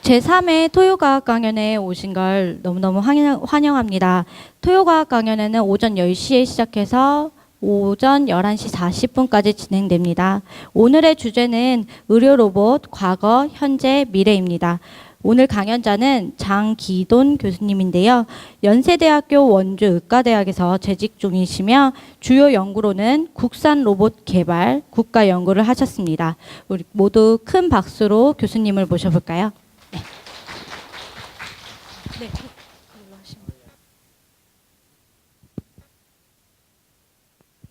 제3회 토요과학 강연에 오신 걸 너무너무 환영합니다. 토요과학 강연회는 오전 10시에 시작해서 오전 11시 40분까지 진행됩니다. 오늘의 주제는 의료 로봇 과거, 현재, 미래입니다. 오늘 강연자는 장기돈 교수님인데요. 연세대학교 원주의과대학에서 재직 중이시며 주요 연구로는 국산 로봇 개발, 국가 연구를 하셨습니다. 우리 모두 큰 박수로 교수님을 모셔볼까요? 네. 네.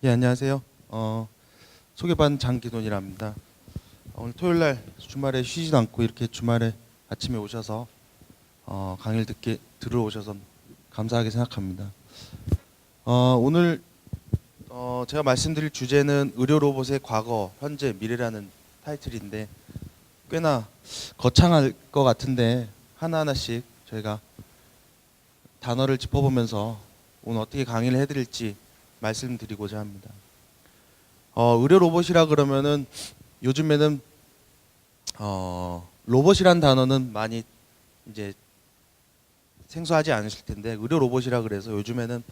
예, 안녕하세요. 소개반 장기돈이라 합니다. 오늘 토요일날 주말에 쉬지도 않고 이렇게 주말에 아침에 오셔서 강의를 들으러 오셔서 감사하게 생각합니다. 오늘 제가 말씀드릴 주제는 의료 로봇의 과거, 현재, 미래라는 타이틀인데 꽤나 거창할 것 같은데 하나하나씩 저희가 단어를 짚어보면서 오늘 어떻게 강의를 해드릴지 말씀드리고자 합니다. 의료 로봇이라 그러면은 요즘에는 로봇이란 단어는 많이 이제 생소하지 않으실 텐데 의료 로봇이라 그래서 요즘에는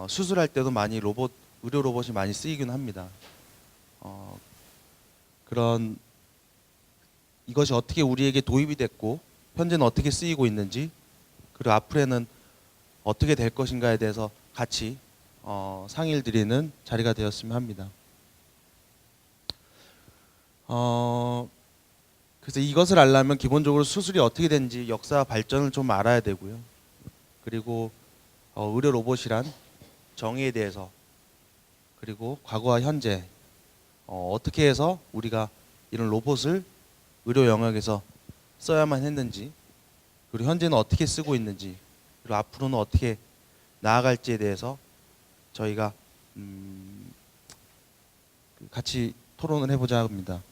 수술할 때도 많이 의료 로봇이 많이 쓰이긴 합니다. 그런 이것이 어떻게 우리에게 도입이 됐고 현재는 어떻게 쓰이고 있는지 그리고 앞으로는 어떻게 될 것인가에 대해서 같이 상의를 드리는 자리가 되었으면 합니다. 그래서 이것을 알려면 기본적으로 수술이 어떻게 되는지 역사 발전을 좀 알아야 되고요. 그리고 의료 로봇이란 정의에 대해서 그리고 과거와 현재 어떻게 해서 우리가 이런 로봇을 의료 영역에서 써야만 했는지 그리고 현재는 어떻게 쓰고 있는지 그리고 앞으로는 어떻게 나아갈지에 대해서 저희가 같이 토론을 해보자 합니다.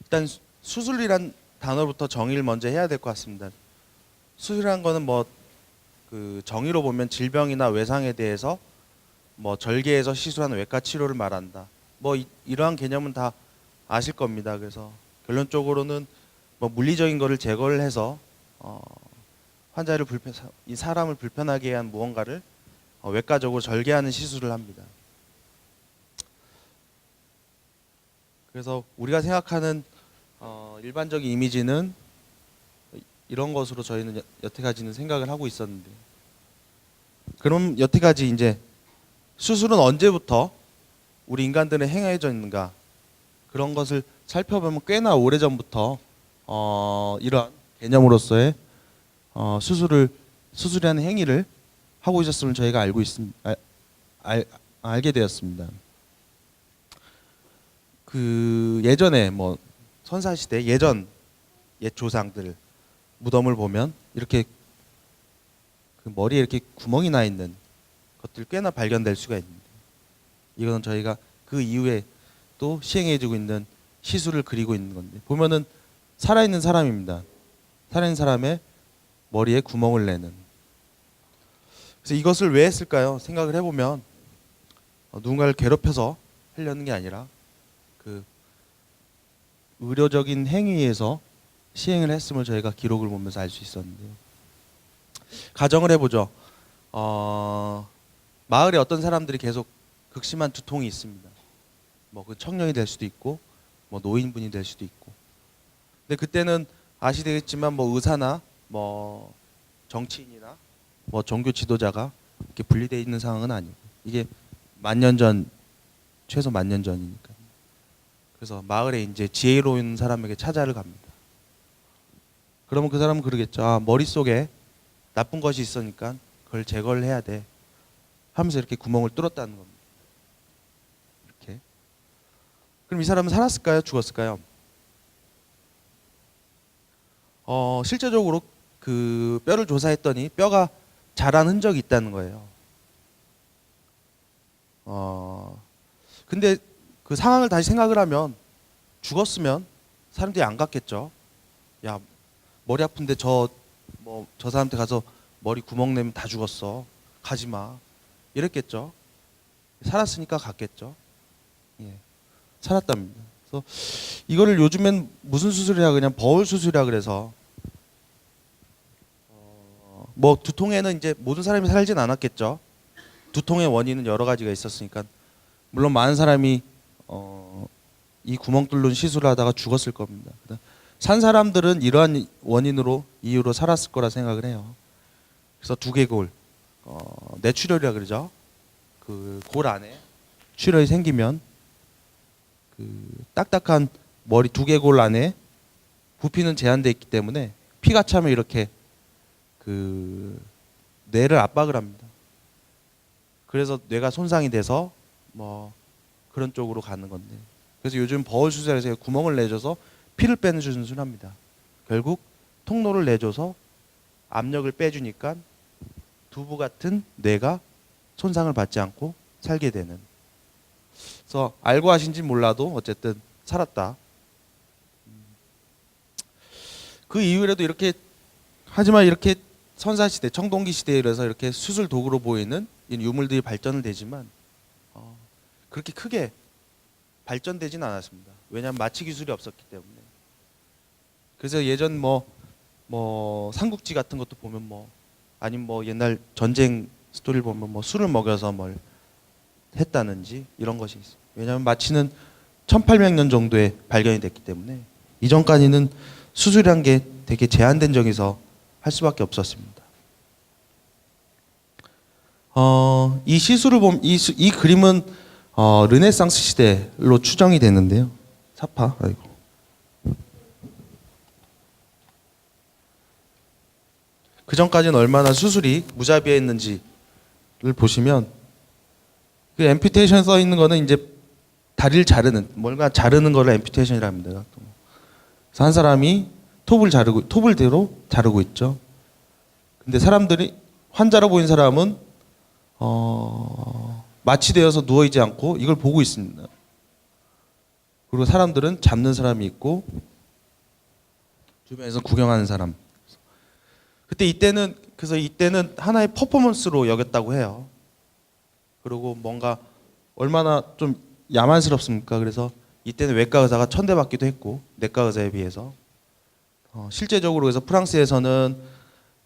일단 수술이란 단어부터 정의를 먼저 해야 될 것 같습니다. 수술이란 거는 그 정의로 보면 질병이나 외상에 대해서 절개해서 시술하는 외과 치료를 말한다. 이러한 개념은 다 아실 겁니다. 그래서 결론적으로는 물리적인 거를 제거를 해서 이 사람을 불편하게 한 무언가를 외과적으로 절개하는 시술을 합니다. 그래서 우리가 생각하는 일반적인 이미지는 이런 것으로 저희는 여태까지는 생각을 하고 있었는데, 그럼 여태까지 이제 수술은 언제부터 우리 인간들은 행해져 있는가 그런 것을 살펴보면 꽤나 오래전부터 이러한 개념으로서의 수술이라는 행위를 하고 있었음을 저희가 알게 되었습니다. 그 예전에 선사시대 옛 조상들 무덤을 보면 이렇게 그 머리에 이렇게 구멍이 나 있는 것들 꽤나 발견될 수가 있는데, 이거는 저희가 그 이후에 또 시행해주고 있는 시술을 그리고 있는 건데, 보면은 살아있는 사람입니다. 살아있는 사람의 머리에 구멍을 내는. 그래서 이것을 왜 했을까요? 생각을 해보면 누군가를 괴롭혀서 하려는 게 아니라 그 의료적인 행위에서 시행을 했음을 저희가 기록을 보면서 알 수 있었는데요. 가정을 해보죠. 마을에 어떤 사람들이 계속 극심한 두통이 있습니다. 그 청년이 될 수도 있고 노인분이 될 수도 있고. 근데 그때는 아시겠지만 의사나 정치인이나 종교 지도자가 이렇게 분리되어 있는 상황은 아니고, 이게 최소 만 년 전이니까. 그래서 마을에 이제 지혜로운 사람에게 찾아를 갑니다. 그러면 그 사람은 그러겠죠. 머릿속에 나쁜 것이 있으니까 그걸 제거를 해야 돼 하면서 이렇게 구멍을 뚫었다는 겁니다. 이렇게. 그럼 이 사람은 살았을까요? 죽었을까요? 실제적으로 그 뼈를 조사했더니 뼈가 자란 흔적이 있다는 거예요. 근데 그 상황을 다시 생각을 하면 죽었으면 사람들이 안 갔겠죠. 야, 머리 아픈데 저 사람한테 가서 머리 구멍 내면 다 죽었어. 가지 마. 이랬겠죠. 살았으니까 갔겠죠. 예. 살았답니다. 그래서 이거를 요즘엔 무슨 수술이라 그냥 버울 수술이라 그래서 뭐 두통에는 이제 모든 사람이 살진 않았겠죠. 두통의 원인은 여러 가지가 있었으니까 물론 많은 사람이 이 구멍 뚫는 시술을 하다가 죽었을 겁니다. 산 사람들은 이러한 원인으로 이유로 살았을 거라 생각을 해요. 그래서 두개골 뇌출혈이라 그러죠. 그 골 안에 출혈이 생기면 그 딱딱한 머리 두개골 안에 부피는 제한돼 있기 때문에 피가 차면 이렇게 그 뇌를 압박을 합니다. 그래서 뇌가 손상이 돼서 뭐 그런 쪽으로 가는 건데, 그래서 요즘 버울 수술에서 구멍을 내줘서 피를 빼는 수술을 합니다. 결국 통로를 내줘서 압력을 빼주니까 두부 같은 뇌가 손상을 받지 않고 살게 되는. 그래서 알고 하신지 몰라도 어쨌든 살았다. 그 이후에도 이렇게, 하지만 이렇게 선사시대, 청동기 시대에 이래서 이렇게 수술 도구로 보이는 이 유물들이 발전을 되지만 그렇게 크게 발전되진 않았습니다. 왜냐하면 마취 기술이 없었기 때문에. 그래서 예전 뭐 삼국지 같은 것도 보면 아니면 옛날 전쟁 스토리를 보면 술을 먹여서 뭘 했다는지 이런 것이 있어요. 왜냐하면 마취는 1800년 정도에 발견이 됐기 때문에 이전까지는 수술이란 게 되게 제한된 적에서 할 수밖에 없었습니다. 이 시술을 보면 이 그림은 르네상스 시대로 추정이 되는데요. 사파, 아이고. 그 전까지는 얼마나 수술이 무자비했는지를 보시면 그 앰퓨테이션 써 있는 거는 이제 다리를 자르는, 뭔가 자르는 거를 앰퓨테이션이라 합니다. 그래서 한 사람이 톱을대로 자르고 있죠. 근데 사람들이, 환자로 보인 사람은 마취되어서 누워 있지 않고 이걸 보고 있습니다. 그리고 사람들은 잡는 사람이 있고 주변에서 구경하는 사람. 그래서 이때는 하나의 퍼포먼스로 여겼다고 해요. 그리고 뭔가 얼마나 좀 야만스럽습니까? 그래서 이때는 외과 의사가 천대받기도 했고, 내과 의사에 비해서. 실제적으로 그래서 프랑스에서는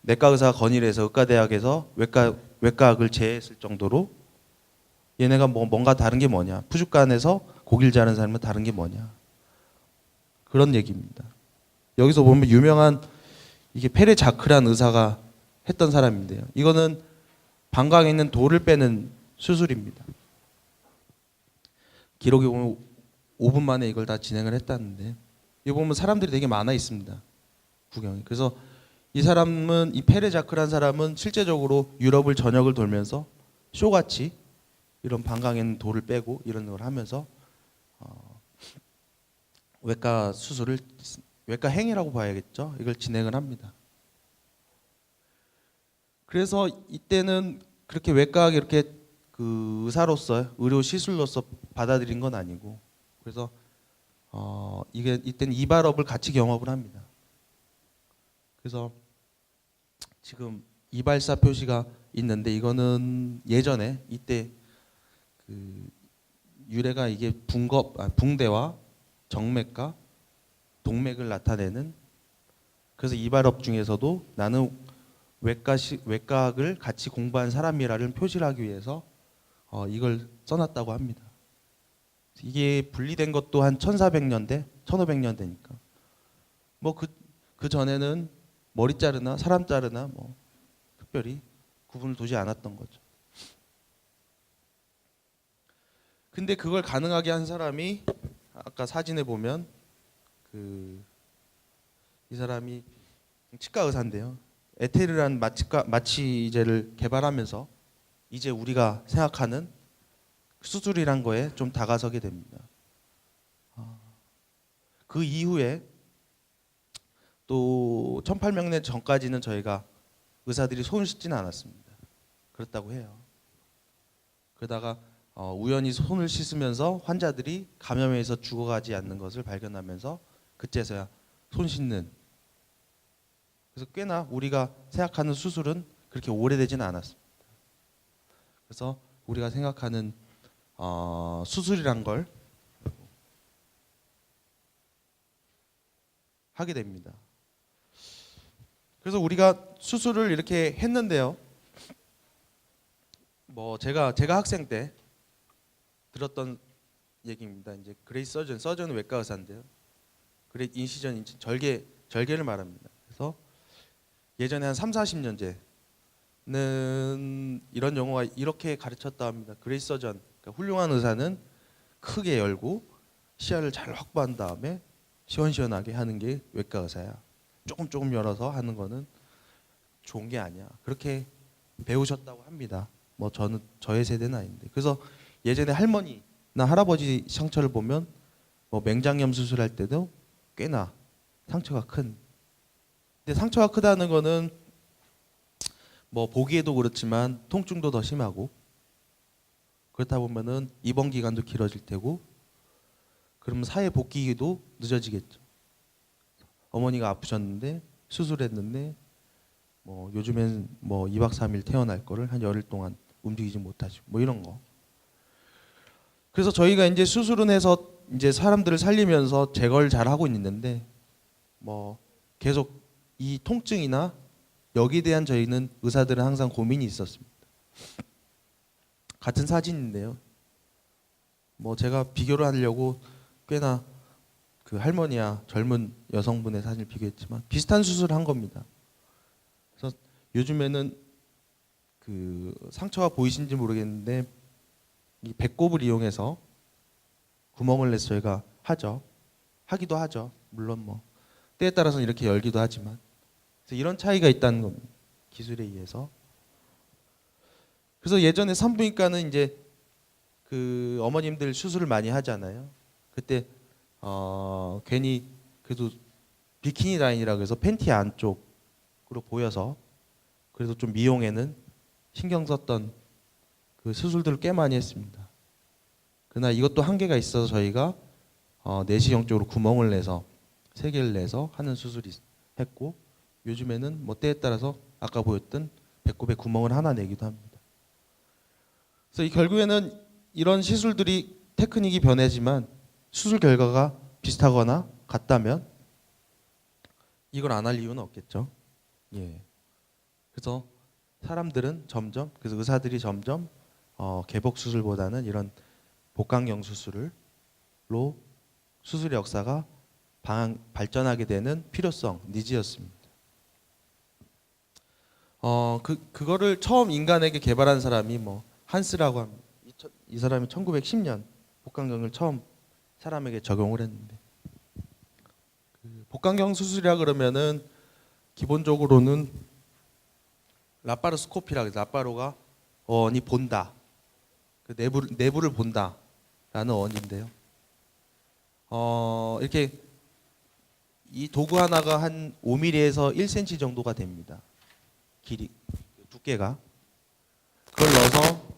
내과 의사 건의를 해서 의과대학에서 외과학을 제했을 정도로 얘네가 뭔가 다른 게 뭐냐, 푸주간에서 고기를 자르는 사람은 다른 게 뭐냐, 그런 얘기입니다. 여기서 보면 유명한 이게 페레 자크란 의사가 했던 사람인데요. 이거는 방광에 있는 돌을 빼는 수술입니다. 기록에 보면 5분 만에 이걸 다 진행을 했다는데, 여기 보면 사람들이 되게 많아 있습니다. 구경이. 그래서 이 페레 자크란 사람은 실제적으로 유럽을 전역을 돌면서 쇼같이 이런 방광에 있는 돌을 빼고 이런 걸 하면서 외과 행위라고 봐야겠죠. 이걸 진행을 합니다. 그래서 이때는 그렇게 외과학이 이렇게 그 의사로서, 의료 시술로서 받아들인 건 아니고, 그래서 이때는 이발업을 같이 경험을 합니다. 그래서 지금 이발사 표시가 있는데, 이거는 예전에 이때 그 유래가 이게 붕대와 정맥과 동맥을 나타내는, 그래서 이발업 중에서도 나는 외과학을 같이 공부한 사람이라는 표시를 하기 위해서 이걸 써놨다고 합니다. 이게 분리된 것도 한 1400년대, 1500년대니까 그 전에는 머리 자르나 사람 자르나 특별히 구분을 두지 않았던 거죠. 근데 그걸 가능하게 한 사람이 아까 사진에 보면 이 사람이 치과 의사인데요. 에테르라는 마취제를 개발하면서 이제 우리가 생각하는 수술이란 거에 좀 다가서게 됩니다. 그 이후에 또 1800년 전까지는 저희가 의사들이 손을 씻지는 않았습니다. 그렇다고 해요. 그러다가 우연히 손을 씻으면서 환자들이 감염에 의해서 죽어가지 않는 것을 발견하면서 그때서야 손 씻는. 그래서 꽤나 우리가 생각하는 수술은 그렇게 오래되지는 않았습니다. 그래서 우리가 생각하는 수술이란 걸 하게 됩니다. 그래서 우리가 수술을 이렇게 했는데요. 뭐 제가 학생 때 들었던 얘기입니다. 이제 그레이스 서전은 외과 의사인데요. 그레이 인시전 절개를 말합니다. 그래서 예전에 한 3, 40년 전에는 이런 용어가 이렇게 가르쳤다 합니다. 그레이스 서전, 그러니까 훌륭한 의사는 크게 열고 시야를 잘 확보한 다음에 시원시원하게 하는 게 외과 의사야. 조금 열어서 하는 거는 좋은 게 아니야. 그렇게 배우셨다고 합니다. 뭐 저의 세대는 아닌데. 그래서 예전에 할머니나 할아버지 상처를 보면 뭐 맹장염 수술할 때도 꽤나 상처가 큰. 근데 상처가 크다는 거는 뭐 보기에도 그렇지만 통증도 더 심하고 그렇다 보면은 입원 기간도 길어질 테고 그러면 사회 복귀도 늦어지겠죠. 어머니가 아프셨는데 수술했는데 뭐 요즘엔 뭐 2박 3일 퇴원할 거를 한 열흘 동안 움직이지 못하시고 뭐 이런 거. 그래서 저희가 이제 수술은 해서 이제 사람들을 살리면서 제거를 잘 하고 있는데 뭐 계속 이 통증이나 여기에 대한 저희는 의사들은 항상 고민이 있었습니다. 같은 사진인데요. 뭐 제가 비교를 하려고 꽤나 그 할머니와 젊은 여성분의 사진을 비교했지만 비슷한 수술을 한 겁니다. 그래서 요즘에는 그 상처가 보이신지 모르겠는데 이 배꼽을 이용해서 구멍을 내서 저희가 하기도 하죠. 물론 뭐 때에 따라서는 이렇게 열기도 하지만 그래서 이런 차이가 있다는 겁니다. 기술에 의해서. 그래서 예전에 산부인과는 이제 그 어머님들 수술을 많이 하잖아요. 그때 괜히 그래도 비키니 라인이라고 해서 팬티 안쪽으로 보여서 그래도 좀 미용에는 신경 썼던 그 수술들을 꽤 많이 했습니다. 그러나 이것도 한계가 있어서 저희가 내시경 쪽으로 구멍을 내서 3개를 내서 하는 수술이 했고 요즘에는 뭐 때에 따라서 아까 보였던 배꼽에 구멍을 하나 내기도 합니다. 그래서 이 결국에는 이런 시술들이 테크닉이 변하지만 수술 결과가 비슷하거나 같다면 이걸 안 할 이유는 없겠죠. 예. 그래서 사람들은 점점 그래서 의사들이 점점 개복 수술보다는 이런 복강경 수술로 수술의 역사가 발전하게 되는 필요성, 니즈였습니다. 그거를 처음 인간에게 개발한 사람이 뭐 한스라고 합니다. 이 사람이 1910년 복강경을 처음 사람에게 적용을 했는데 그 복강경 수술이라 그러면은 기본적으로는 라파로스코피라고 해서 라파로가 어원이 본다. 그 내부를 본다라는 어원인데요. 이렇게 이 도구 하나가 한 5mm에서 1cm 정도가 됩니다. 길이 두께가. 그걸 넣어서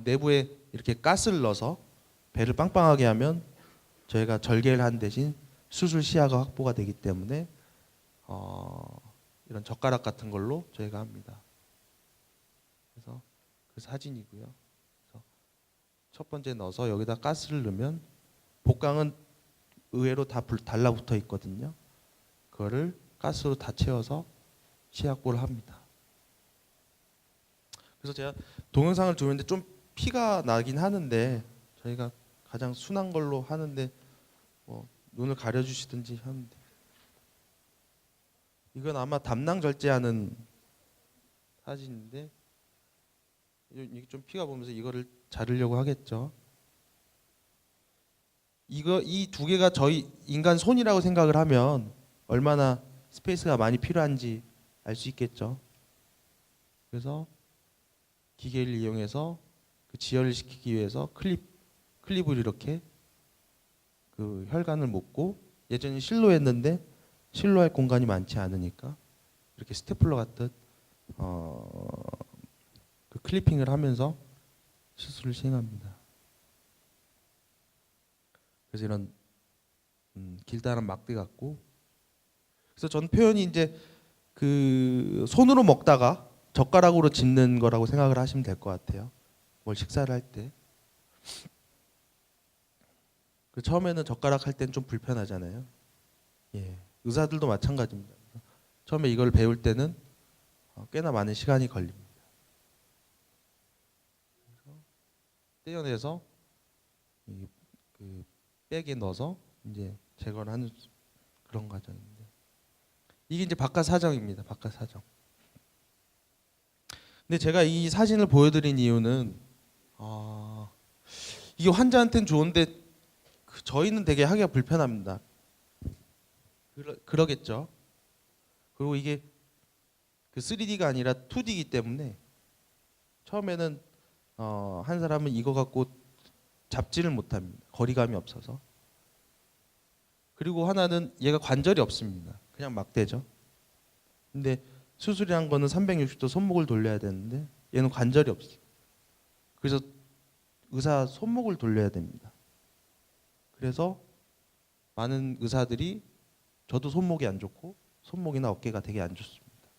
내부에 이렇게 가스를 넣어서 배를 빵빵하게 하면 저희가 절개를 한 대신 수술 시야가 확보가 되기 때문에 이런 젓가락 같은 걸로 저희가 합니다. 그래서 그 사진이고요. 그래서 첫 번째 넣어서 여기다 가스를 넣으면 복강은 의외로 다 달라붙어 있거든요. 그거를 가스로 다 채워서 시야 확보를 합니다. 그래서 제가 동영상을 보는데 좀 피가 나긴 하는데 저희가 가장 순한 걸로 하는데 뭐 눈을 가려주시든지 하는데 이건 아마 담낭 절제하는 사진인데 이게 좀 피가 보면서 이거를 자르려고 하겠죠. 이 두 개가 저희 인간 손이라고 생각을 하면 얼마나 스페이스가 많이 필요한지 알 수 있겠죠. 그래서 기계를 이용해서 그 지혈을 시키기 위해서 클립을 이렇게 그 혈관을 묶고 예전에 실로 했는데 실로 할 공간이 많지 않으니까 이렇게 스테플러 같은 그 클리핑을 하면서 수술을 시행합니다. 그래서 이런 길다란 막대 같고 그래서 전 표현이 이제 그 손으로 먹다가 젓가락으로 짚는 거라고 생각을 하시면 될 것 같아요. 뭘 식사를 할 때. 그 처음에는 젓가락 할 땐 좀 불편하잖아요. 예, 의사들도 마찬가지입니다. 처음에 이걸 배울 때는 꽤나 많은 시간이 걸립니다. 그래서 떼어내서 그 백에 넣어서 이제 제거를 하는 그런 과정인데, 이게 이제 바깥 사정입니다. 바깥 사정. 근데 제가 이 사진을 보여드린 이유는 이게 환자한테는 좋은데 저희는 되게 하기가 불편합니다. 그러겠죠. 그리고 이게 그 3D가 아니라 2D이기 때문에 처음에는 한 사람은 이거 갖고 잡지를 못합니다. 거리감이 없어서. 그리고 하나는 얘가 관절이 없습니다. 그냥 막 대죠. 근데 수술이란 거는 360도 손목을 돌려야 되는데 얘는 관절이 없어요. 그래서 의사 손목을 돌려야 됩니다. 그래서 많은 의사들이, 저도 손목이 안 좋고 손목이나 어깨가 되게 안 좋습니다.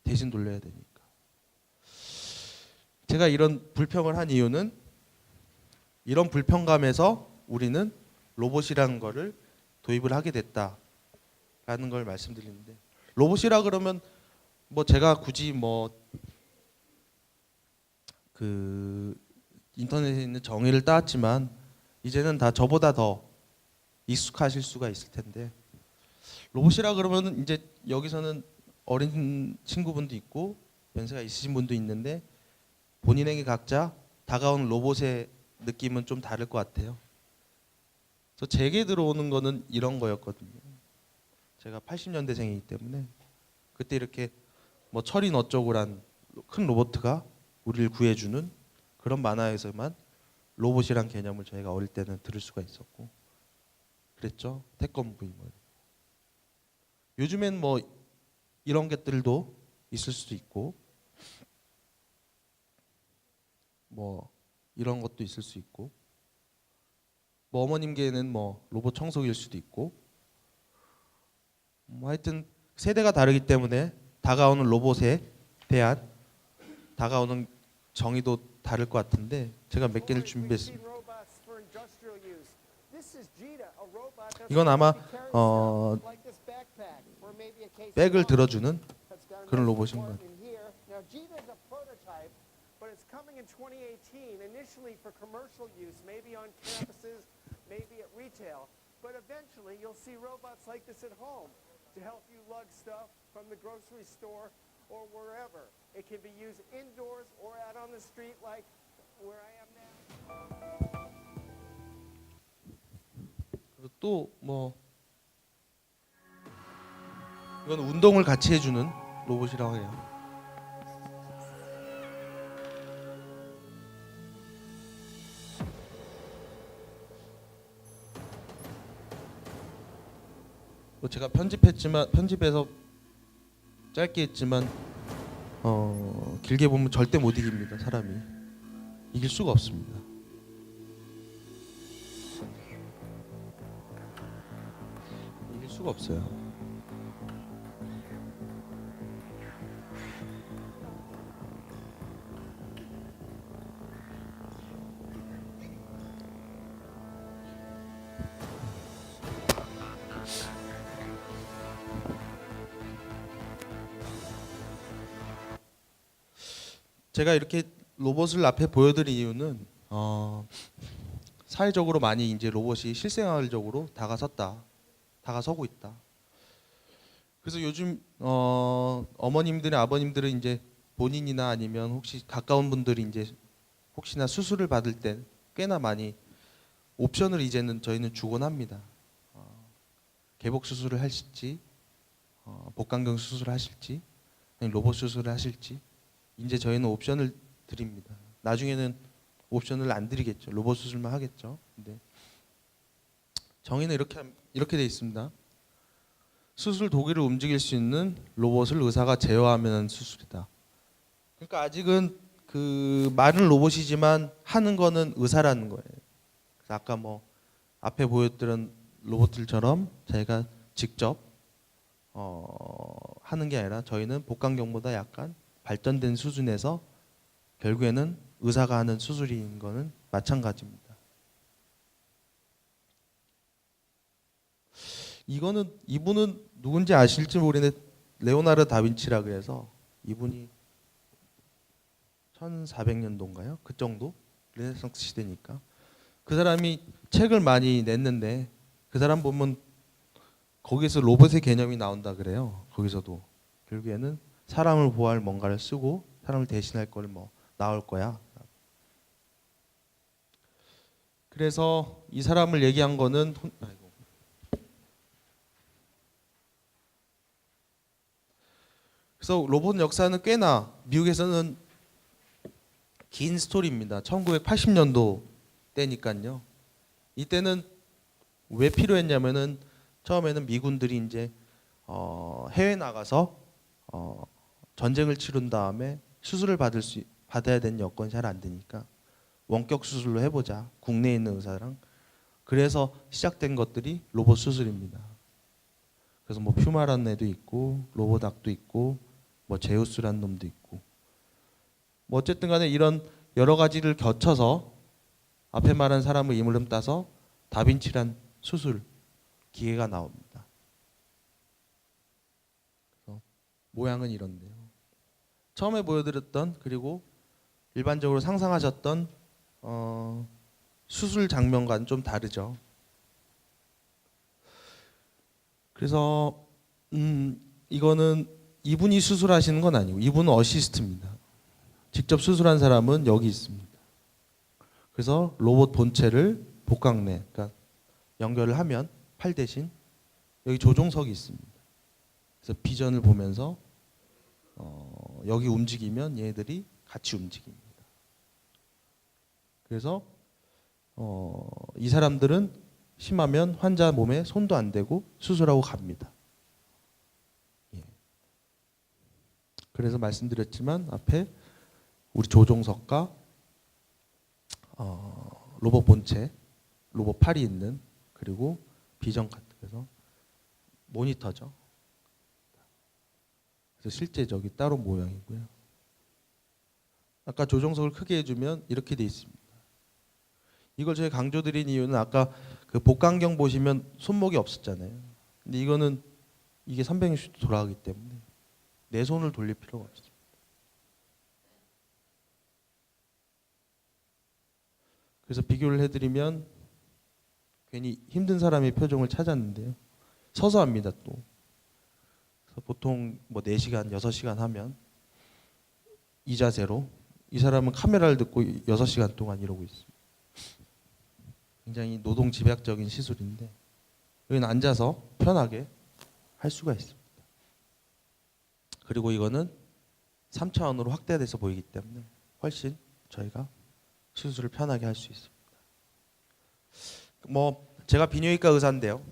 대신 돌려야 되니까. 제가 이런 불평을 한 이유는 이런 불편감에서 우리는 로봇이라는 거를 도입을 하게 됐다라는 걸 말씀드리는데, 로봇이라 그러면 뭐 제가 굳이 뭐 그 인터넷에 있는 정의를 따왔지만 이제는 다 저보다 더 익숙하실 수가 있을 텐데, 로봇이라 그러면 이제 여기서는 어린 친구분도 있고 연세가 있으신 분도 있는데 본인에게 각자 다가오는 로봇의 느낌은 좀 다를 것 같아요. 그래서 제게 들어오는 거는 이런 거였거든요. 제가 80년대생이기 때문에 그때 이렇게 뭐 철인 어쩌고란 큰 로봇가 우리를 구해주는 그런 만화에서만 로봇이란 개념을 저희가 어릴 때는 들을 수가 있었고 그랬죠. 태권브이 뭐. 요즘엔 뭐 이런 것들도 있을 수도 있고 뭐 이런 것도 있을 수 있고, 뭐 어머님께는 뭐 로봇 청소기일 수도 있고, 뭐 하여튼 세대가 다르기 때문에 다가오는 로봇에 대한 다가오는 정의도 다를 것 같은데 제가 몇 개를 준비했습니다. 이건 아마 백을 들어주는 그런 로봇인 것 같아요. But it's coming in 2018, initially for commercial use, maybe on campuses, maybe at retail. But eventually you'll see robots like this at home to help you lug stuff from the grocery store or wherever. It can be used indoors or out on the street like where I am now. 그리고 또 뭐 이건 운동을 같이 해주는 로봇이라고 해요. 뭐 제가 편집해서 짧게 했지만 길게 보면 절대 못 이깁니다. 사람이 이길 수가 없습니다. 이길 수가 없어요. 제가 이렇게 로봇을 앞에 보여드린 이유는 사회적으로 많이 이제 로봇이 실생활적으로 다가서고 있다. 그래서 요즘 어머님들이나 아버님들은 이제 본인이나 아니면 혹시 가까운 분들이 이제 혹시나 수술을 받을 때 꽤나 많이 옵션을 이제는 저희는 주곤 합니다. 개복 수술을 하실지, 복강경 수술을 하실지, 아니면 로봇 수술을 하실지. 이제 저희는 옵션을 드립니다. 나중에는 옵션을 안 드리겠죠. 로봇 수술만 하겠죠. 근데 정의는 이렇게 돼 있습니다. 수술 도구를 움직일 수 있는 로봇을 의사가 제어하면 수술이다. 그러니까 아직은 그 말은 로봇이지만 하는 거는 의사라는 거예요. 그래서 아까 뭐 앞에 보여드린 로봇들처럼 저희가 직접 하는 게 아니라 저희는 복강경보다 약간 발전된 수준에서 결국에는 의사가 하는 수술인 거는 마찬가지입니다. 이분은 누군지 아실지 모르는데 레오나르 다빈치라 그래서 이분이 1400년도인가요? 그 정도? 르네상스 시대니까. 그 사람이 책을 많이 냈는데 그 사람 보면 거기서 로봇의 개념이 나온다 그래요. 거기서도 결국에는 사람을 보호할 뭔가를 쓰고 사람을 대신할 걸 뭐 나올 거야. 그래서 이 사람을 얘기한 거는 그래서 로봇 역사는 꽤나 미국에서는 긴 스토리입니다. 1980년도 때니까요. 이때는 왜 필요했냐면은 처음에는 미군들이 이제 해외 나가서 전쟁을 치른 다음에 수술을 받아야 되는 여건이 잘 안 되니까 원격 수술로 해보자. 국내에 있는 의사랑. 그래서 시작된 것들이 로봇 수술입니다. 그래서 뭐 퓨마라는 애도 있고 로보닥도 있고 뭐 제우스라는 놈도 있고 뭐 어쨌든 간에 이런 여러 가지를 거쳐서 앞에 말한 사람의 이름을 따서 다빈치란 수술 기계가 나옵니다. 그래서 모양은 이런데요. 처음에 보여드렸던 그리고 일반적으로 상상하셨던 수술 장면과는 좀 다르죠. 그래서 이거는 이분이 수술하시는 건 아니고 이분은 어시스트입니다. 직접 수술한 사람은 여기 있습니다. 그래서 로봇 본체를 복강내, 그러니까 연결을 하면 팔 대신 여기 조종석이 있습니다. 그래서 비전을 보면서 여기 움직이면 얘들이 같이 움직입니다. 그래서 이 사람들은 심하면 환자 몸에 손도 안 대고 수술하고 갑니다. 예. 그래서 말씀드렸지만 앞에 우리 조종석과 로봇 본체, 로봇 팔이 있는 그리고 비전 카드 그래서 모니터죠. 그래서 실제 저기 따로 모양이고요. 아까 조종석을 크게 해주면 이렇게 돼 있습니다. 이걸 제가 강조드린 이유는 아까 그 복강경 보시면 손목이 없었잖아요. 근데 이거는 이게 360도 돌아가기 때문에 내 손을 돌릴 필요가 없습니다. 그래서 비교를 해드리면 괜히 힘든 사람의 표정을 찾았는데요. 서서 합니다 또. 그래서 보통 뭐 4시간, 6시간 하면 이 자세로 이 사람은 카메라를 듣고 6시간 동안 이러고 있습니다. 굉장히 노동 집약적인 시술인데 여기는 앉아서 편하게 할 수가 있습니다. 그리고 이거는 3차원으로 확대돼서 보이기 때문에 훨씬 저희가 수술을 편하게 할 수 있습니다. 뭐 제가 비뇨기과 의사인데요.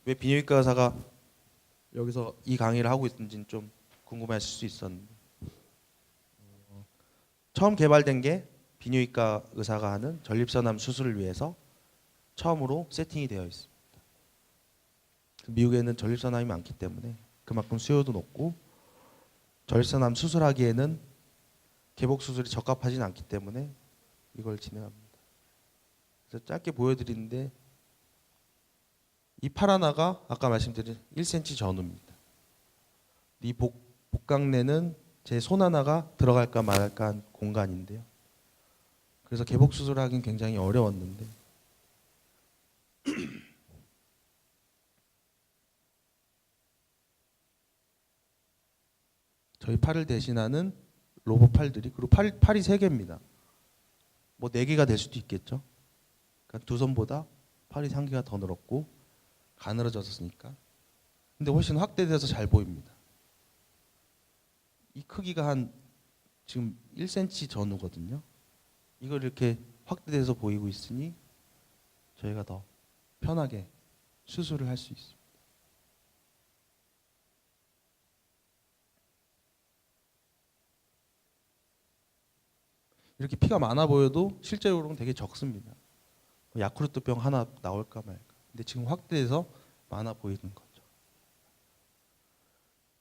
왜 비뇨기과 의사가 여기서 이 강의를 하고 있는지는 좀 궁금해하실 수 있었는데 처음 개발된 게 비뇨기과 의사가 하는 전립선암 수술을 위해서 처음으로 세팅이 되어 있습니다. 미국에는 전립선암이 많기 때문에 그만큼 수요도 높고 전립선암 수술하기에는 개복 수술이 적합하진 않기 때문에 이걸 진행합니다. 그래서 짧게 보여드리는데 이 팔 하나가 아까 말씀드린 1cm 전후입니다. 이 복강내는 제 손 하나가 들어갈까 말까 한 공간인데요. 그래서 개복 수술하기는 굉장히 어려웠는데 저희 팔을 대신하는 로봇 팔들이 그리고 팔이 3개입니다. 뭐 4개가 될 수도 있겠죠. 그러니까 두 손보다 팔이 3개가 더 늘었고 가늘어졌으니까. 근데 훨씬 확대돼서 잘 보입니다. 이 크기가 한 지금 1cm 전후거든요. 이걸 이렇게 확대돼서 보이고 있으니 저희가 더 편하게 수술을 할 수 있습니다. 이렇게 피가 많아 보여도 실제로는 되게 적습니다. 야쿠르트병 하나 나올까 말까. 근데 지금 확대해서 많아 보이는 거죠.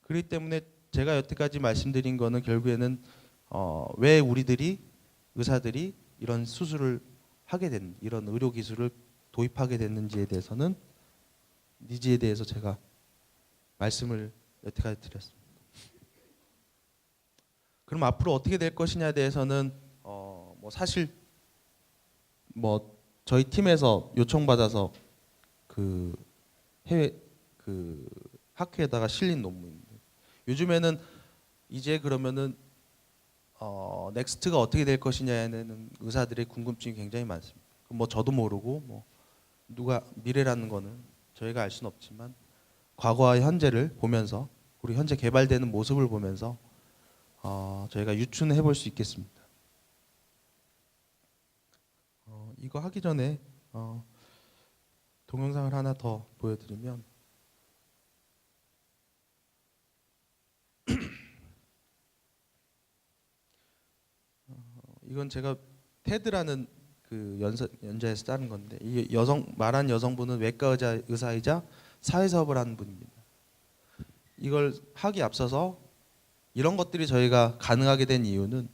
그렇기 때문에 제가 여태까지 말씀드린 거는 결국에는 왜 우리들이 의사들이 이런 수술을 하게 된 이런 의료 기술을 도입하게 됐는지에 대해서는 니즈에 대해서 제가 말씀을 여태까지 드렸습니다. 그럼 앞으로 어떻게 될 것이냐에 대해서는 뭐 사실 뭐 저희 팀에서 요청받아서 그 해외 그 학회에다가 실린 논문인데, 요즘에는 이제 그러면은 넥스트가 어떻게 될 것이냐에는 의사들의 궁금증이 굉장히 많습니다. 뭐 저도 모르고 뭐 누가 미래라는 거는 저희가 알 수는 없지만 과거와 현재를 보면서, 그리고 현재 개발되는 모습을 보면서 저희가 유추해 볼 수 있겠습니다. 이거 하기 전에 동영상을 하나 더 보여드리면, 이건 제가 테드라는 그 연자에서 따는 건데, 이 말한 여성분은 외과 의사이자 사회사업을 하는 분입니다. 이걸 하기 앞서서 이런 것들이 저희가 가능하게 된 이유는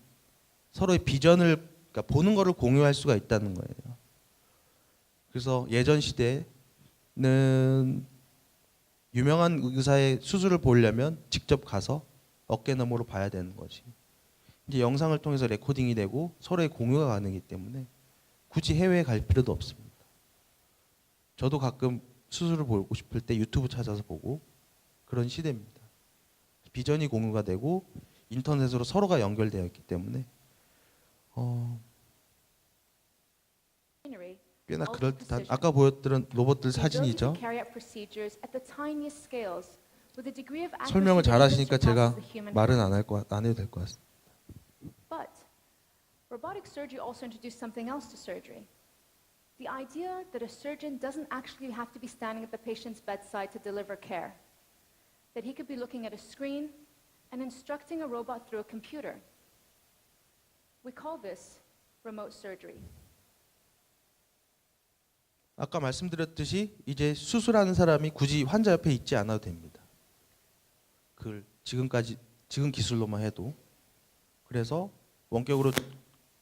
서로의 비전을, 그러니까 보는 거를 공유할 수가 있다는 거예요. 그래서 예전 시대는 유명한 의사의 수술을 보려면 직접 가서 어깨 너머로 봐야 되는 것이, 이제 영상을 통해서 레코딩이 되고 서로의 공유가 가능하기 때문에 굳이 해외에 갈 필요도 없습니다. 저도 가끔 수술을 보고 싶을 때 유튜브 찾아서 보고 그런 시대입니다. 비전이 공유가 되고 인터넷으로 서로가 연결되어 있기 때문에 꽤나 그럴듯한, 아까 보였던 로봇들 사진이죠. 설명을 잘 하시니까 제가 말은 안 해도 될 것 같습니다. But robotic surgery also introduced something else to surgery. The idea that a surgeon doesn't actually have to be standing at the patient's bedside to deliver care. That he could be looking at a screen and instructing a robot through a computer. We call this remote surgery. 아까 말씀드렸듯이 이제 수술하는 사람이 굳이 환자 옆에 있지 않아도 됩니다. 지금 기술로만 해도. 그래서 원격으로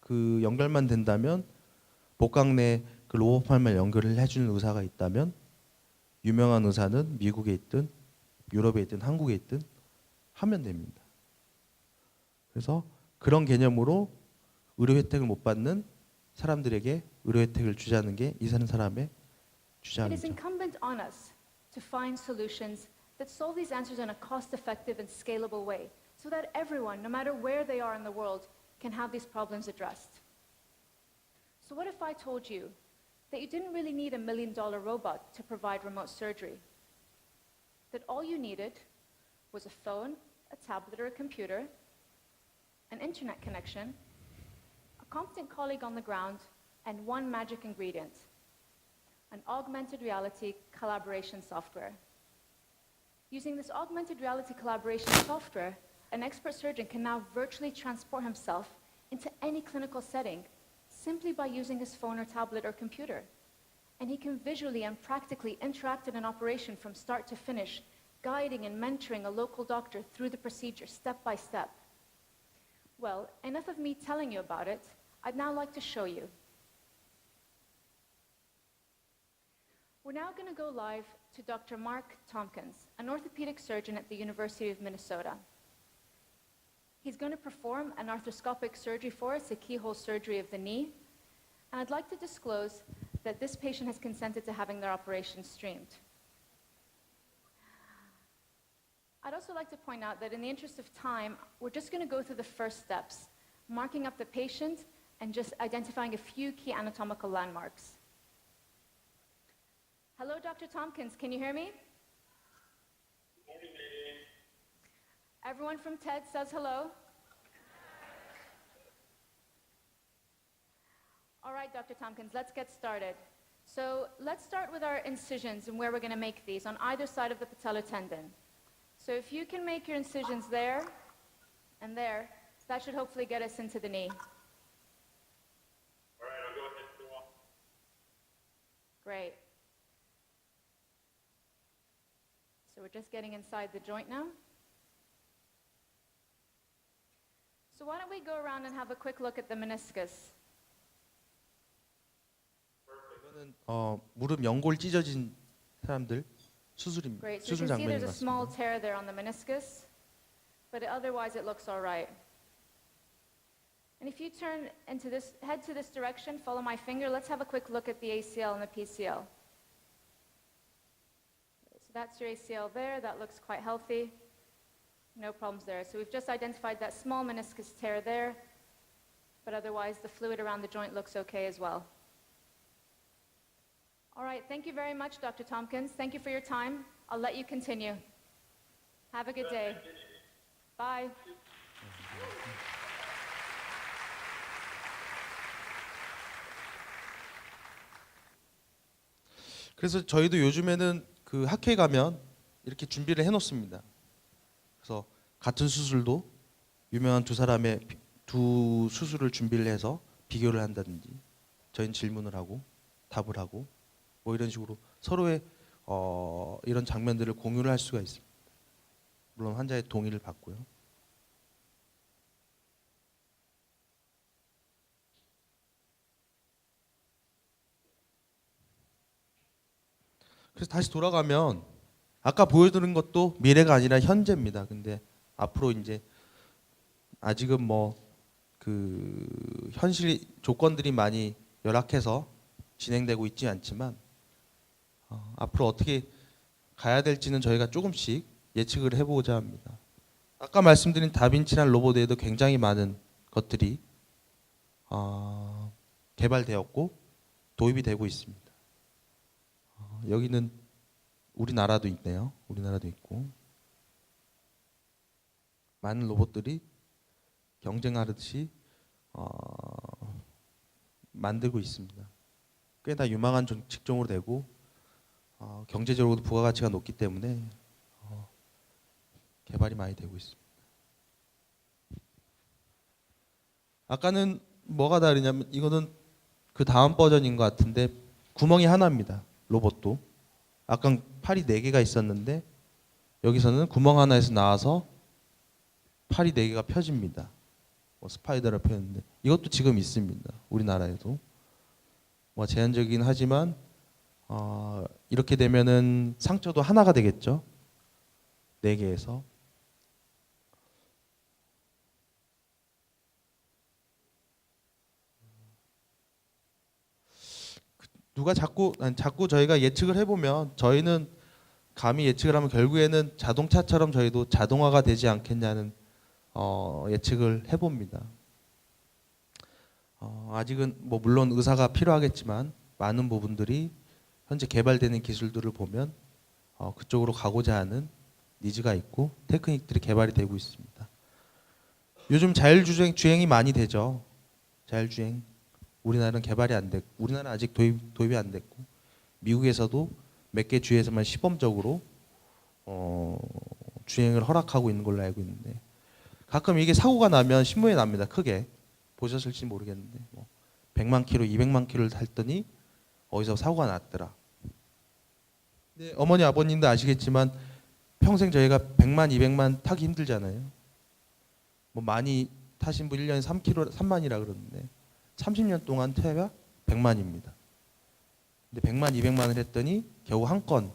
그 연결만 된다면, 복강 내 그 로봇팔만 연결을 해주는 의사가 있다면, 유명한 의사는 미국에 있든 유럽에 있든 한국에 있든 하면 됩니다. 그래서 그런 개념으로 의료 혜택을 못 받는 사람들에게 의료 혜택을 주자는 게 이 사람의 It is 주장이죠. incumbent on us to find solutions that solve these answers in a cost-effective and scalable way, so that everyone, no matter where they are in the world, can have these problems addressed. So what if I told you that you didn't really need $1 million robot to provide remote surgery? That all you needed was a phone, a tablet or a computer, an internet connection, a competent colleague on the ground, and one magic ingredient: an augmented reality collaboration software. Using this augmented reality collaboration software, an expert surgeon can now virtually transport himself into any clinical setting simply by using his phone or tablet or computer. And he can visually and practically interact in an operation from start to finish, guiding and mentoring a local doctor through the procedure step by step. Well, enough of me telling you about it. I'd now like to show you. We're now going to go live to Dr. Mark Tompkins, an orthopedic surgeon at the University of Minnesota. He's going to perform an arthroscopic surgery for us, a keyhole surgery of the knee. And I'd like to disclose that this patient has consented to having their operation streamed. I'd also like to point out that in the interest of time, we're just going to go through the first steps, marking up the patient and just identifying a few key anatomical landmarks. Hello, Dr. Tompkins, can you hear me? Everyone from TED says hello. All right, Dr. Tompkins, let's get started. So let's start with our incisions and where we're going to make these on either side of the patellar tendon. So if you can make your incisions there and there, that should hopefully get us into the knee. All right, I'll go ahead and go off. Great. So we're just getting inside the joint now. So why don't we go around and have a quick look at the meniscus? 이거는 무릎 연골 찢어진 사람들, 수술입니다. Great. So you 수술 can see 장면인 there's 것 a small 같습니다. tear there on the meniscus, but otherwise it looks all right. And if you head to this direction, follow my finger, let's have a quick look at the ACL and the PCL. So that's your ACL there, that looks quite healthy. No problems there. So we've just identified that small meniscus tear there, but otherwise the fluid around the joint looks okay as well. All right, thank you very much, Dr. Tompkins. Thank you for your time. I'll let you continue. Have a good day. Bye. 그래서 저희도 요즘에는 그 학회에 가면 이렇게 준비를 해놓습니다. 그래서 같은 수술도 유명한 두 사람의 두 수술을 준비를 해서 비교를 한다든지, 저희는 질문을 하고 답을 하고 뭐 이런 식으로 서로의 이런 장면들을 공유를 할 수가 있습니다. 물론 환자의 동의를 받고요. 그래서 다시 돌아가면 아까 보여드린 것도 미래가 아니라 현재입니다. 근데 앞으로 이제 아직은 뭐 그 현실 조건들이 많이 열악해서 진행되고 있지 않지만 앞으로 어떻게 가야 될지는 저희가 조금씩 예측을 해보고자 합니다. 아까 말씀드린 다빈치란 로봇에도 굉장히 많은 것들이 개발되었고 도입이 되고 있습니다. 여기는 우리나라도 있네요. 우리나라도 있고 많은 로봇들이 경쟁하듯이 만들고 있습니다. 꽤나 유망한 직종으로 되고 경제적으로도 부가가치가 높기 때문에 개발이 많이 되고 있습니다. 아까는 뭐가 다르냐면 이거는 그 다음 버전인 것 같은데 구멍이 하나입니다. 로봇도. 아까 팔이 4개가 있었는데 여기서는 구멍 하나에서 나와서 팔이 4개가 펴집니다. 뭐 스파이더를 펴는데 이것도 지금 있습니다. 우리나라에도. 뭐 제한적이긴 하지만 이렇게 되면은 상처도 하나가 되겠죠. 4개에서. 누가 자꾸 저희가 예측을 해보면 저희는 감히 예측을 하면 결국에는 자동차처럼 저희도 자동화가 되지 않겠냐는 예측을 해봅니다. 아직은 뭐 물론 의사가 필요하겠지만 많은 부분들이 현재 개발되는 기술들을 보면 그쪽으로 가고자 하는 니즈가 있고 테크닉들이 개발이 되고 있습니다. 요즘 자율주행이 많이 되죠. 자율주행. 우리나라는 개발이 안 됐고, 우리나라 아직 도입이 안 됐고, 미국에서도 몇 개 주에서만 시범적으로 주행을 허락하고 있는 걸로 알고 있는데 가끔 이게 사고가 나면 신문에 납니다. 크게 보셨을지 모르겠는데 뭐 100만 킬로, 200만 킬로를 탈더니 어디서 사고가 났더라. 근데 어머니 아버님도 아시겠지만 평생 저희가 100만, 200만 타기 힘들잖아요. 뭐 많이 타신 분 1년에 3만이라 그러는데 30년 동안 태가 100만입니다. 근데 100만, 200만을 했더니 겨우 한 건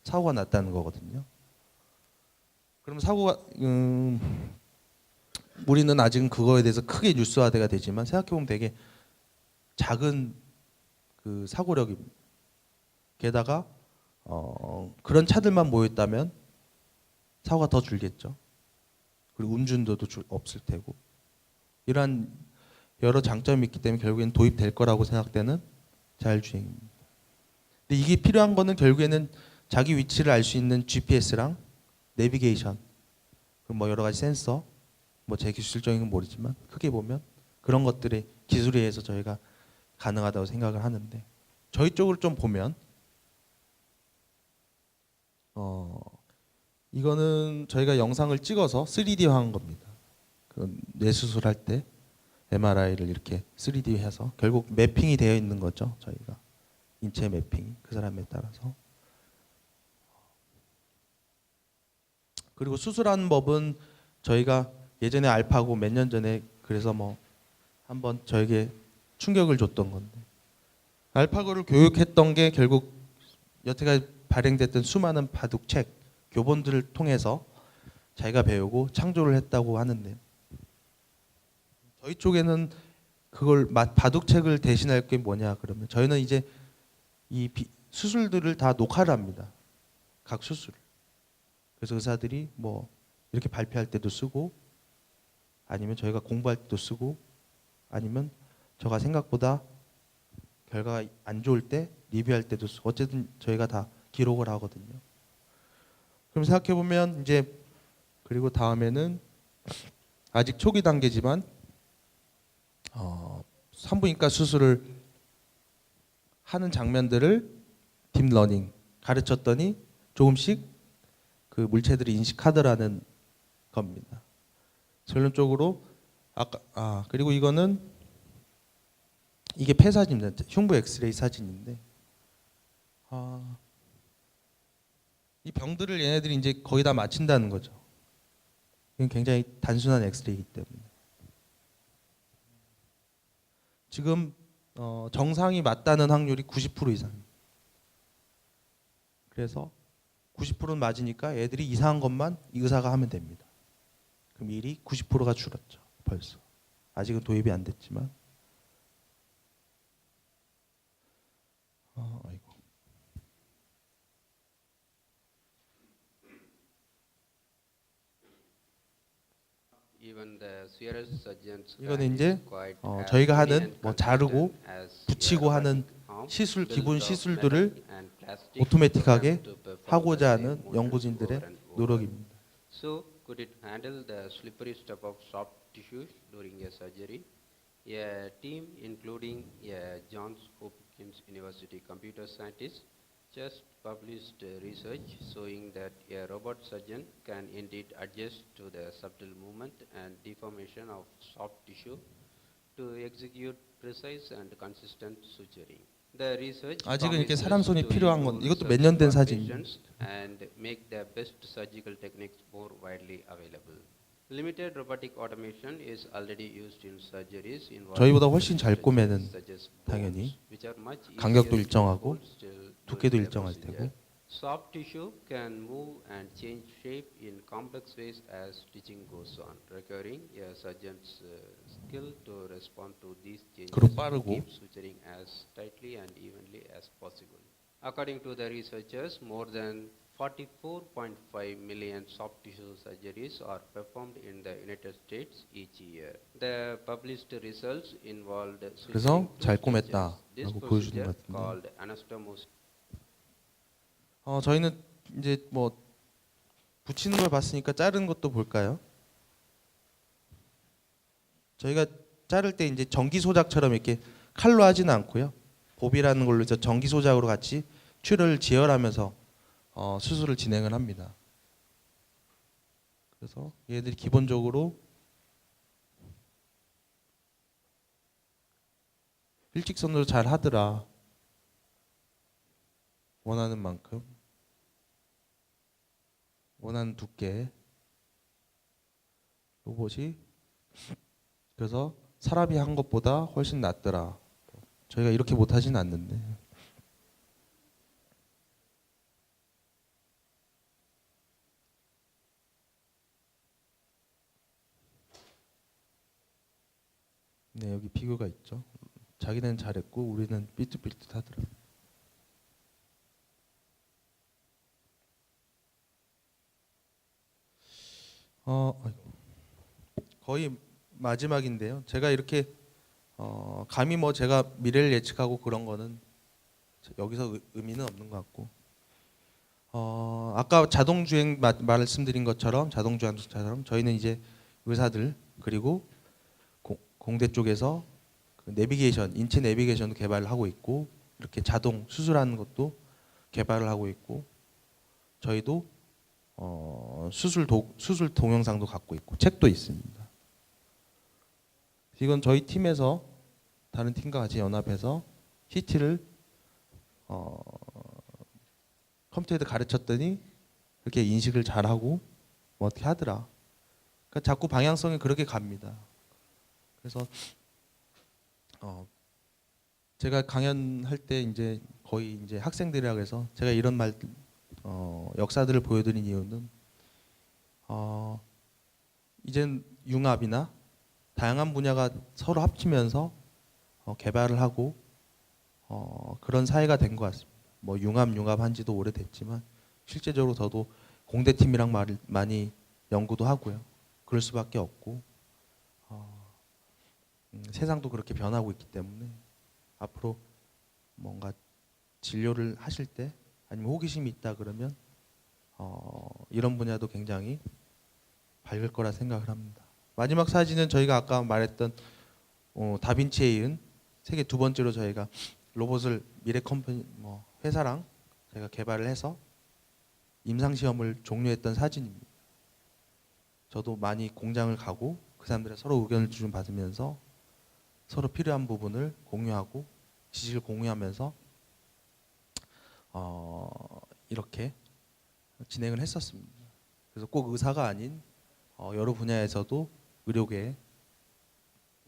사고가 났다는 거거든요. 그럼 사고가 우리는 아직은 그거에 대해서 크게 뉴스화가 되지만 생각해보면 되게 작은 그 사고력입니다. 게다가 그런 차들만 모였다면 사고가 더 줄겠죠. 그리고 음주운전도 없을 테고 이러한 여러 장점이 있기 때문에 결국에는 도입될 거라고 생각되는 자율주행입니다. 근데 이게 필요한 거는 결국에는 자기 위치를 알 수 있는 GPS랑 내비게이션, 뭐 여러 가지 센서, 뭐 제 기술적인 건 모르지만 크게 보면 그런 것들의 기술에 의해서 저희가 가능하다고 생각을 하는데 저희 쪽을 좀 보면 이거는 저희가 영상을 찍어서 3D화한 겁니다. 그 뇌수술할 때 MRI를 이렇게 3D 해서 결국 매핑이 되어 있는 거죠. 저희가 인체 매핑이 그 사람에 따라서. 그리고 수술하는 법은 저희가 예전에 알파고 몇 년 전에 그래서 뭐 한번 저에게 충격을 줬던 건데 알파고를 교육했던 게 결국 여태까지 발행됐던 수많은 바둑책, 교본들을 통해서 자기가 배우고 창조를 했다고 하는데 저희 쪽에는 그걸 바둑책을 대신할 게 뭐냐 그러면 저희는 이제 이 수술들을 다 녹화를 합니다. 각 수술을. 그래서 의사들이 뭐 이렇게 발표할 때도 쓰고 아니면 저희가 공부할 때도 쓰고 아니면 저가 생각보다 결과가 안 좋을 때 리뷰할 때도 쓰고 어쨌든 저희가 다 기록을 하거든요. 그럼 생각해 보면 이제 그리고 다음에는 아직 초기 단계지만 산부인과 수술을 하는 장면들을 딥러닝 가르쳤더니 조금씩 그 물체들이 인식하더라는 겁니다. 결론적으로 그리고 이거는 이게 폐 사진입니다. 흉부 엑스레이 사진인데 이 병들을 얘네들이 이제 거의 다 맞힌다는 거죠. 이건 굉장히 단순한 엑스레이이기 때문에 지금 정상이 맞다는 확률이 90% 이상입니다. 그래서 90%는 맞으니까 애들이 이상한 것만 이 의사가 하면 됩니다. 그럼 일이 90%가 줄었죠. 벌써. 아직은 도입이 안 됐지만. 아이고. 이거는 이제 저희가 하는 뭐 자르고 붙이고 하는 기본 시술들을 오토매틱하게 하고자 하는 연구진들의 노력입니다. So, could it handle the slippery stuff of soft tissues during a surgery? A team including a Johns Hopkins University computer scientist just published research showing that a robot surgeon can indeed adjust to the subtle movement and deformation of soft tissue to execute precise and consistent suturing. The research 아직은 이렇게 promises 사람 손이 to 필요한 건 improve 이것도 몇 년 된 surgery 사진입니다. for patients and make the best surgical techniques more widely available. Limited robotic automation is already used in surgeries involving 저희보다 훨씬 잘 procedures 꼬매는 such as 당연히 bones, which are much 간격도 easier to 일정하고 hold still 두께도 during the 일정할 procedure. 테고 Soft tissue can move and change shape in complex ways as stitching goes on, requiring a surgeon's skill to respond to these changes 그리고 to 빠르고 keep suturing as tightly and evenly as possible. According to the researchers, more than 44.5 million soft tissue surgeries are performed in the United States each year. The published results involved 그래서 suturing 잘 two stitches. This 꼬맸다라고 보여주는 procedure 것 같은데 called anastomosis. 저희는 이제 뭐 붙이는 걸 봤으니까 자르는 것도 볼까요? 저희가 자를 때 이제 전기 소작처럼 이렇게 칼로 하지는 않고요. 봅이라는 걸로 해서 전기 소작으로 같이 출혈을 지혈하면서 수술을 진행을 합니다. 그래서 얘들이 기본적으로 일직선으로 잘 하더라. 원하는 만큼. 원하는 두께 로봇이 그래서 사람이 한 것보다 훨씬 낫더라. 저희가 이렇게 못하진 않는데 네 여기 비교가 있죠. 자기는 잘했고 우리는 삐뚤삐뚤하더라. 거의 마지막인데요. 제가 이렇게 감히 뭐 제가 미래를 예측하고 그런 거는 여기서 의미는 없는 것 같고 아까 자동주행 말씀드린 것처럼 자동주행처럼 저희는 이제 의사들 그리고 공대 쪽에서 그 내비게이션 인체 내비게이션도 개발을 하고 있고 이렇게 자동 수술하는 것도 개발을 하고 있고 저희도 수술 동영상도 갖고 있고 책도 있습니다. 이건 저희 팀에서 다른 팀과 같이 연합해서 CT를 컴퓨터에다 가르쳤더니 그렇게 인식을 잘하고 뭐 어떻게 하더라. 그러니까 자꾸 방향성이 그렇게 갑니다. 그래서 제가 강연할 때 이제 거의 이제 학생들이라 그래서 제가 이런 말 역사들을 보여드린 이유는 이젠 융합이나 다양한 분야가 서로 합치면서 개발을 하고 그런 사회가 된 것 같습니다. 뭐 융합한 지도 오래됐지만 실제적으로 저도 공대팀이랑 많이 연구도 하고요. 그럴 수밖에 없고 세상도 그렇게 변하고 있기 때문에 앞으로 뭔가 진료를 하실 때 아니면 호기심이 있다 그러면 이런 분야도 굉장히 밝을 거라 생각을 합니다. 마지막 사진은 저희가 아까 말했던 다빈치에 이은 세계 두 번째로 저희가 로봇을 미래 컴퍼니 회사랑 저희가 개발을 해서 임상 시험을 종료했던 사진입니다. 저도 많이 공장을 가고 그 사람들의 서로 의견을 주고받으면서 서로 필요한 부분을 공유하고 지식을 공유하면서 이렇게 진행을 했었습니다. 그래서 꼭 의사가 아닌 여러 분야에서도 의료계에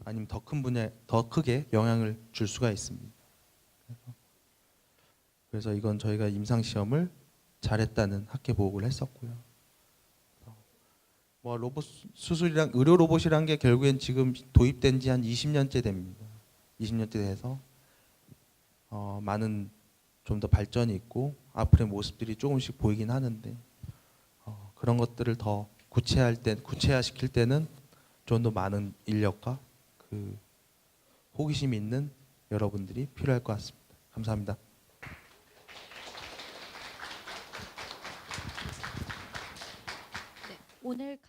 아니면 더 큰 분야, 더 크게 영향을 줄 수가 있습니다. 그래서 이건 저희가 임상 시험을 잘했다는 학회 보고를 했었고요. 뭐 로봇 수술이랑 의료 로봇이란 게 결국엔 지금 도입된 지 한 20년째 됩니다. 20년째 돼서 많은 좀 더 발전이 있고 앞으로의 모습들이 조금씩 보이긴 하는데 그런 것들을 더 구체화시킬 때는 좀 더 많은 인력과 그 호기심 있는 여러분들이 필요할 것 같습니다. 감사합니다. 오늘